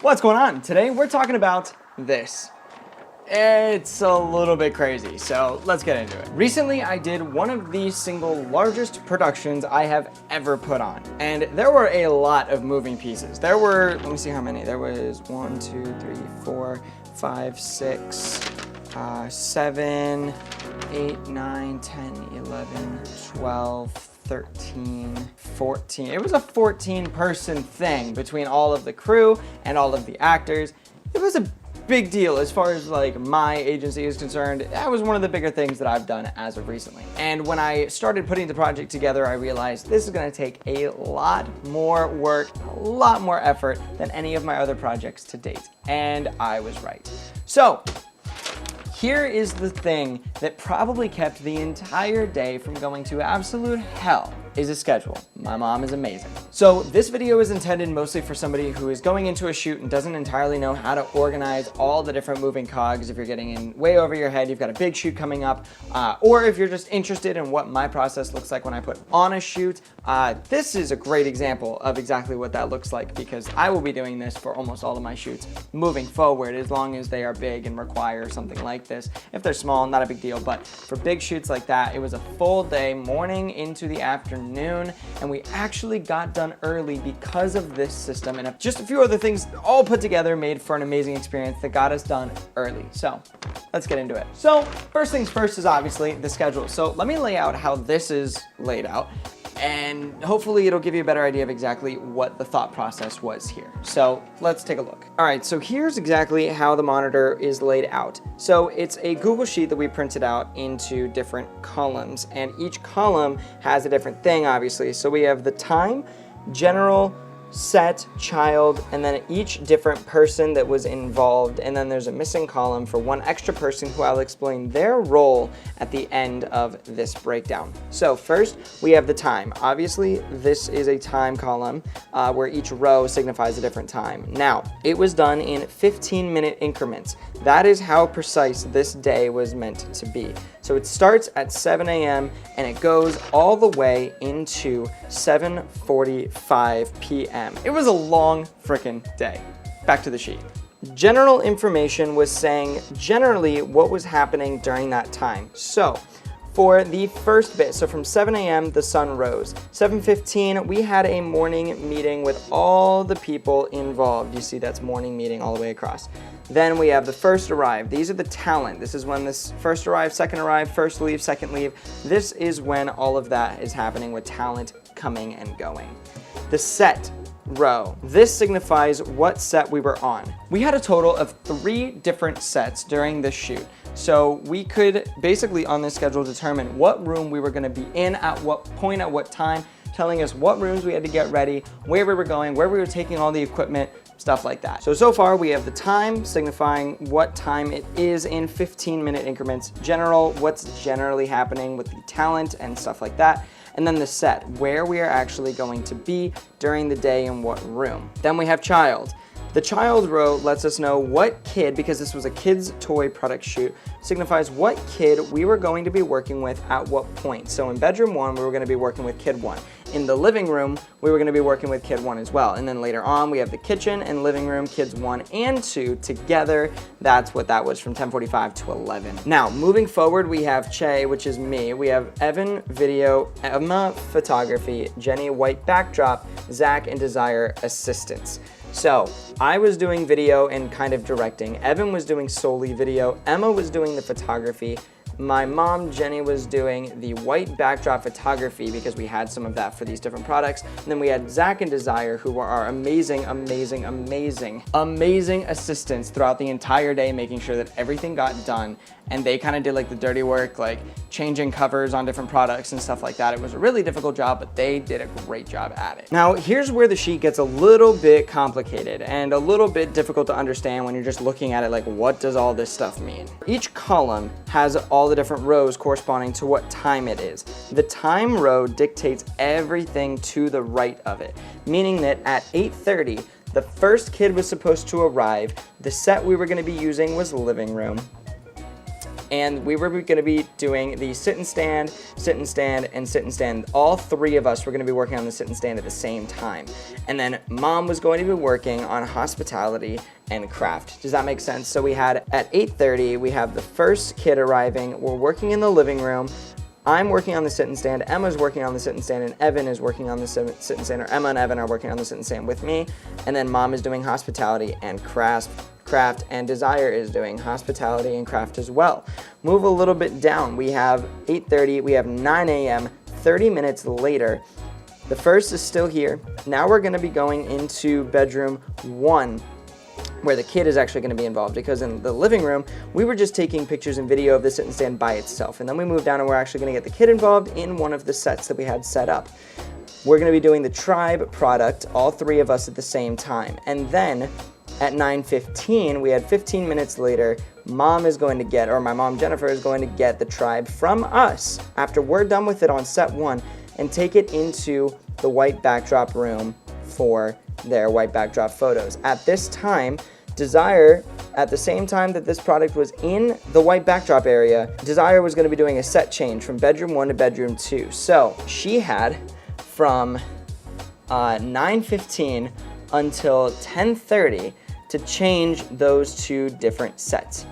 What's going on? Today we're talking about this. It's a little bit crazy, so let's get into it. Recently, I did one of the single largest productions I have ever put on, and there were a lot of moving pieces. There were, let me see how many. There was 1, 2, 3, 4, 5, 6, 7, 8, 9, 10, 11, 12, 13, 14. It was a 14-person thing between all of the crew and all of the actors. It was a big deal as far as like my agency is concerned. That was one of the bigger things that I've done as of recently. And when I started putting the project together, I realized this is gonna take a lot more work, a lot more effort than any of my other projects to date. And I was right. So, here is the thing that probably kept the entire day from going to absolute hell, is a schedule. My mom is amazing. So this video is intended mostly for somebody who is going into a shoot and doesn't entirely know how to organize all the different moving cogs. If you're getting in way over your head, you've got a big shoot coming up, or if you're just interested in what my process looks like when I put on a shoot, this is a great example of exactly what that looks like, because I will be doing this for almost all of my shoots moving forward, as long as they are big and require something like this. If they're small, not a big deal, but for big shoots like that, it was a full day, morning into the afternoon, and we actually got done early because of this system, and just a few other things all put together made for an amazing experience that got us done early. So let's get into it. So first things first is obviously the schedule. So let me lay out how this is laid out, and hopefully it'll give you a better idea of exactly what the thought process was here. So let's take a look. All right, so here's exactly how the monitor is laid out. So it's a Google Sheet that we printed out into different columns, and each column has a different thing, obviously. So we have the time, general, set, child, and then each different person that was involved, and then there's a missing column for one extra person who I'll explain their role at the end of this breakdown. So first, we have the time. Obviously, this is a time column where each row signifies a different time. Now, it was done in 15-minute increments. That is how precise this day was meant to be. So it starts at 7 a.m. and it goes all the way into 7:45 p.m. It was a long frickin' day. Back to the sheet. General information was saying generally what was happening during that time. So for the first bit, so from 7 a.m. the sun rose. 7:15 we had a morning meeting with all the people involved. You see that's morning meeting all the way across. Then we have the first arrive. These are the talent. This is when this first arrive, second arrive, first leave, second leave. This is when all of that is happening with talent coming and going. The set row. This signifies what set we were on. We had a total of 3 different sets during this shoot. So we could basically on this schedule determine what room we were gonna be in at what point, at what time, telling us what rooms we had to get ready, where we were going, where we were taking all the equipment, stuff like that. So far we have the time signifying what time it is in 15-minute increments. General, what's generally happening with the talent and stuff like that. And then the set, where we are actually going to be during the day and what room. Then we have child. The child row lets us know what kid, because this was a kid's toy product shoot, signifies what kid we were going to be working with at what point. So in bedroom 1, we were going to be working with kid 1. In the living room, we were going to be working with kid 1 as well. And then later on, we have the kitchen and living room, kids 1 and 2 together. That's what that was from 10:45 to 11. Now, moving forward, we have Che, which is me. We have Evan, video, Emma, photography, Jenny, white backdrop, Zach and Desire, assistants. So I was doing video and kind of directing. Evan was doing solely video. Emma was doing the photography. My mom, Jenny, was doing the white backdrop photography because we had some of that for these different products. And then we had Zach and Desire, who were our amazing assistants throughout the entire day, making sure that everything got done. And they kind of did like the dirty work, like changing covers on different products and stuff like that. It was a really difficult job, but they did a great job at it. Now, here's where the sheet gets a little bit complicated and a little bit difficult to understand when you're just looking at it like, what does all this stuff mean? Each column has all the different rows corresponding to what time it is. The time row dictates everything to the right of it, meaning that at 8:30, the first kid was supposed to arrive. The set we were going to be using was living room. and we were going to be doing the sit and stand, sit and stand, and sit and stand. All three of us were going to be working on the sit and stand at the same time. And then Mom was going to be working on hospitality and craft. Does that make sense? So we had at 8:30, we have the first kid arriving. We're working in the living room. I'm working on the sit and stand, Emma's working on the sit and stand, and Evan is working on the sit and stand, or Emma and Evan are working on the sit and stand with me. And then Mom is doing hospitality and craft, and Desire is doing hospitality and craft as well. Move a little bit down. We have 8:30, we have 9 a.m., 30 minutes later. The first is still here. Now we're gonna be going into bedroom 1, where the kid is actually going to be involved, because in the living room, we were just taking pictures and video of the sit and stand by itself. And then we moved down and we're actually going to get the kid involved in one of the sets that we had set up. We're going to be doing the tribe product, all three of us at the same time. And then at 9:15, we had 15 minutes later, Mom is going to get, or my mom Jennifer is going to get the tribe from us after we're done with it on set 1 and take it into the white backdrop room for their white backdrop photos. At this time, Desire, at the same time that this product was in the white backdrop area, Desire was going to be doing a set change from bedroom 1 to bedroom 2. So she had from 9:15 until 10:30 to change those two different sets,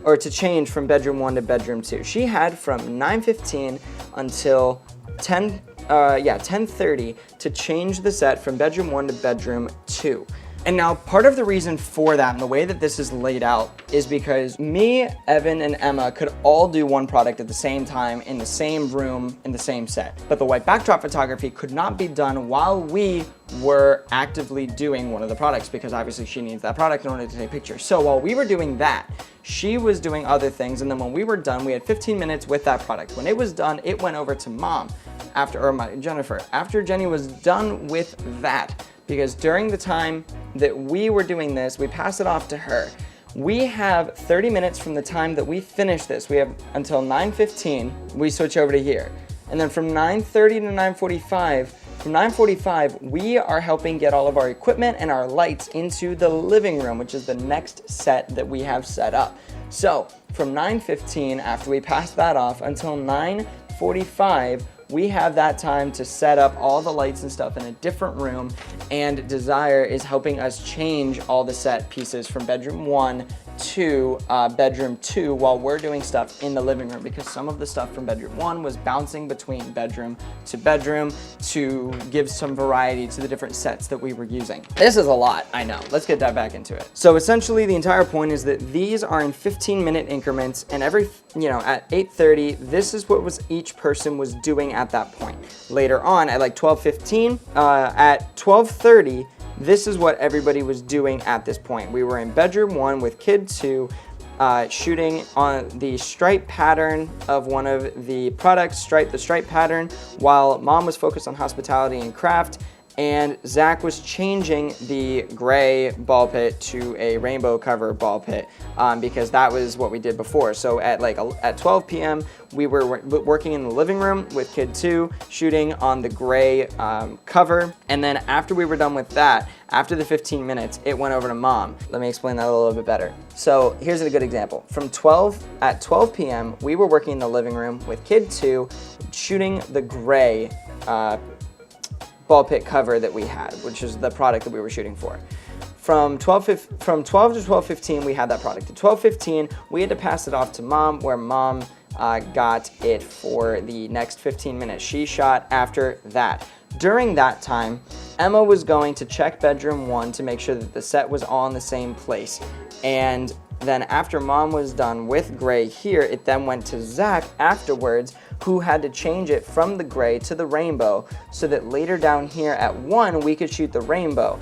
or to change from bedroom 1 to bedroom 2. She had from 9:15 until 10:30 to change the set from bedroom 1 to bedroom 2. And now part of the reason for that and the way that this is laid out is because me, Evan, and Emma could all do one product at the same time in the same room in the same set. But the white backdrop photography could not be done while we were actively doing one of the products, because obviously she needs that product in order to take pictures. So while we were doing that, she was doing other things, and then when we were done, we had 15 minutes with that product. When it was done, it went over to Mom, Jennifer. After Jenny was done with that, because during the time that we were doing this, we passed it off to her. We have 30 minutes from the time that we finish this. We have until 9:15, we switch over to here. And then from 9:30 to 9:45, from 9:45, we are helping get all of our equipment and our lights into the living room, which is the next set that we have set up. So from 9:15, after we pass that off, until 9:45, we have that time to set up all the lights and stuff in a different room, and Desire is helping us change all the set pieces from bedroom 1 to bedroom 2 while we're doing stuff in the living room, because some of the stuff from bedroom 1 was bouncing between bedroom to give some variety to the different sets that we were using. This is a lot, I know. Let's get that back into it. So essentially the entire point is that these are in 15-minute increments, and every, at 8:30, this is what each person was doing at that point. Later on at like 12:15, at 12:30, this is what everybody was doing at this point. We were in bedroom 1 with kid 2, shooting on the stripe pattern of one of the products, the stripe pattern, while Mom was focused on hospitality and craft, and Zach was changing the gray ball pit to a rainbow cover ball pit, because that was what we did before. So at 12 p.m. we were working in the living room with kid 2, shooting on the gray cover. And then after we were done with that, after the 15 minutes, it went over to Mom. Let me explain that a little bit better. So here's a good example. At 12 p.m. we were working in the living room with kid 2, shooting the gray ball pit cover that we had, which is the product that we were shooting for. From 12 to 12:15, we had that product. At 12:15, we had to pass it off to Mom, where Mom got it for the next 15 minutes. She shot after that. During that time, Emma was going to check bedroom 1 to make sure that the set was all in the same place. And then after Mom was done with gray here, it then went to Zach afterwards, who had to change it from the gray to the rainbow, so that later down here at 1, we could shoot the rainbow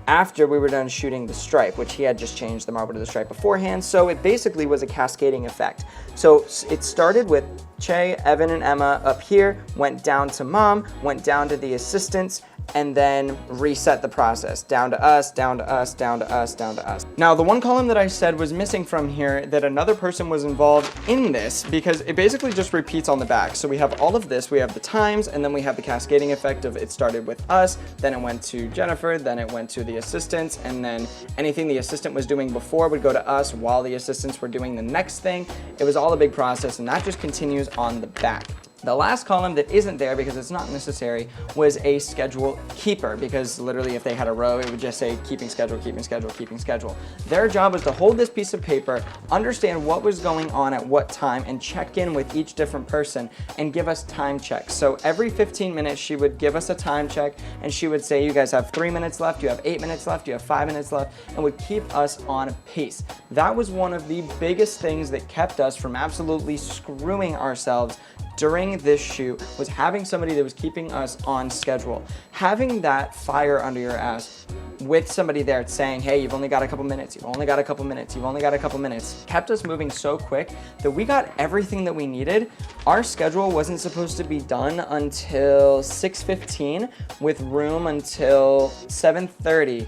after we were done shooting the stripe, which he had just changed the marble to the stripe beforehand. So it basically was a cascading effect. So it started with Che, Evan, and Emma up here, went down to Mom, went down to the assistants, and then reset the process down to us, down to us, down to us, down to us. Now, the one column that I said was missing from here, that another person was involved in this, because it basically just repeats on the back. So we have all of this, we have the times, and then we have the cascading effect of it started with us, then it went to Jennifer, then it went to the assistants, and then anything the assistant was doing before would go to us while the assistants were doing the next thing. It was all a big process, and that just continues on the back. The last column that isn't there because it's not necessary was a schedule keeper, because literally if they had a row, it would just say keeping schedule, keeping schedule, keeping schedule. Their job was to hold this piece of paper, understand what was going on at what time, and check in with each different person and give us time checks. So every 15 minutes, she would give us a time check, and she would say, you guys have 3 minutes left, you have 8 minutes left, you have 5 minutes left, and would keep us on pace. That was one of the biggest things that kept us from absolutely screwing ourselves during this shoot, was having somebody that was keeping us on schedule. Having that fire under your ass with somebody there saying, hey, you've only got a couple minutes, you've only got a couple minutes, you've only got a couple minutes, kept us moving so quick that we got everything that we needed. Our schedule wasn't supposed to be done until 6:15 with room until 7:30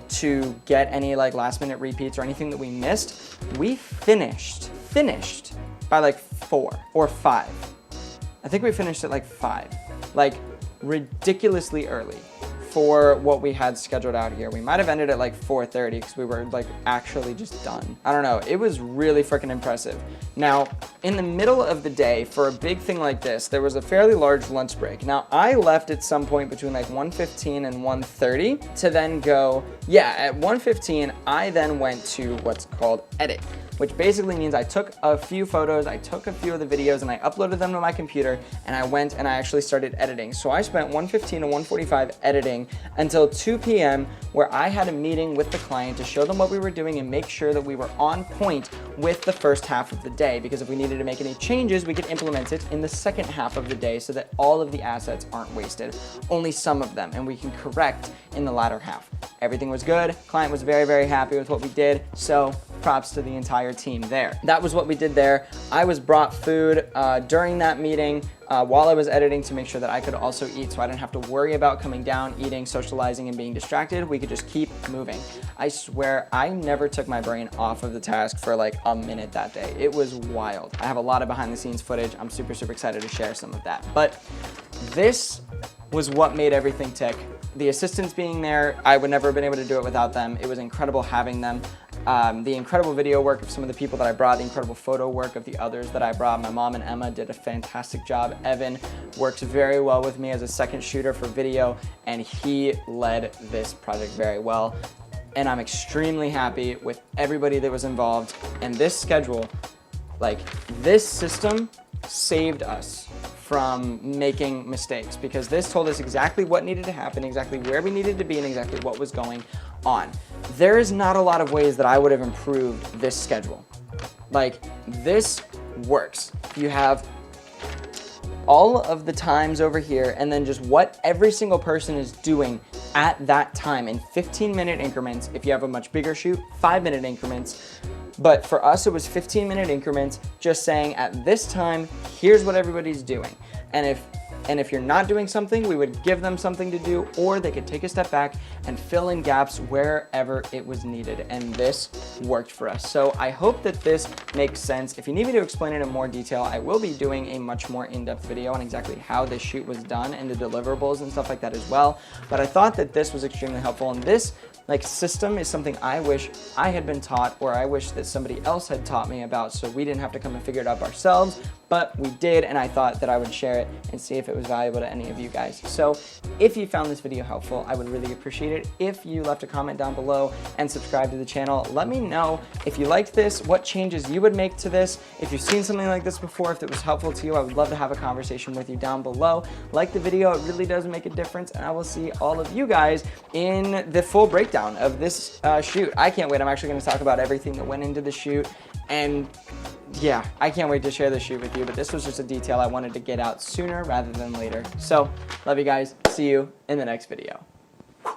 to get any like last minute repeats or anything that we missed. We finished by like 4 or 5. I think we finished at like 5, like ridiculously early for what we had scheduled out here. We might have ended at like 4:30 because we were like actually just done. I don't know, it was really freaking impressive. Now, in the middle of the day for a big thing like this, there was a fairly large lunch break. Now, I left at some point between like 1:15 and 1:30 to then go, at 1:15, I then went to what's called edit, which basically means I took a few photos, I took a few of the videos, and I uploaded them to my computer, and I went and I actually started editing. So I spent 1:15 to 1:45 editing until 2 p.m. where I had a meeting with the client to show them what we were doing and make sure that we were on point with the first half of the day, because if we needed to make any changes, we could implement it in the second half of the day so that all of the assets aren't wasted, only some of them, and we can correct in the latter half. Everything was good. Client was very, very happy with what we did, so props to the entire team there. That was what we did there. I was brought food during that meeting while I was editing to make sure that I could also eat, so I didn't have to worry about coming down, eating, socializing, and being distracted. We could just keep moving. I swear I never took my brain off of the task for like a minute that day. It was wild. I have a lot of behind the scenes footage. I'm super, super excited to share some of that. But this was what made everything tick. The assistants being there, I would never have been able to do it without them. It was incredible having them. The incredible video work of some of the people that I brought, the incredible photo work of the others that I brought. My mom and Emma did a fantastic job. Evan works very well with me as a second shooter for video, and he led this project very well. And I'm extremely happy with everybody that was involved. And this schedule, like this system, saved us from making mistakes, because this told us exactly what needed to happen, exactly where we needed to be, and exactly what was going on. There is not a lot of ways that I would have improved this schedule. Like, this works. You have all of the times over here, and then just what every single person is doing at that time in 15-minute increments. If you have a much bigger shoot, 5-minute increments. But for us, it was 15-minute increments, just saying at this time, here's what everybody's doing. And if you're not doing something, we would give them something to do, or they could take a step back and fill in gaps wherever it was needed. And this worked for us. So I hope that this makes sense. If you need me to explain it in more detail, I will be doing a much more in-depth video on exactly how this shoot was done and the deliverables and stuff like that as well. But I thought that this was extremely helpful, and this system is something I wish I had been taught, or I wish that somebody else had taught me about, so we didn't have to come and figure it out ourselves, but we did, and I thought that I would share it and see if it was valuable to any of you guys. So if you found this video helpful, I would really appreciate it if you left a comment down below and subscribe to the channel. Let me know if you liked this, what changes you would make to this. If you've seen something like this before, if it was helpful to you, I would love to have a conversation with you down below. Like the video, it really does make a difference, and I will see all of you guys in the full breakdown of this shoot. I can't wait. I'm actually going to talk about everything that went into the shoot, and yeah, I can't wait to share the shoot with you, but this was just a detail I wanted to get out sooner rather than later. So, love you guys. See you in the next video.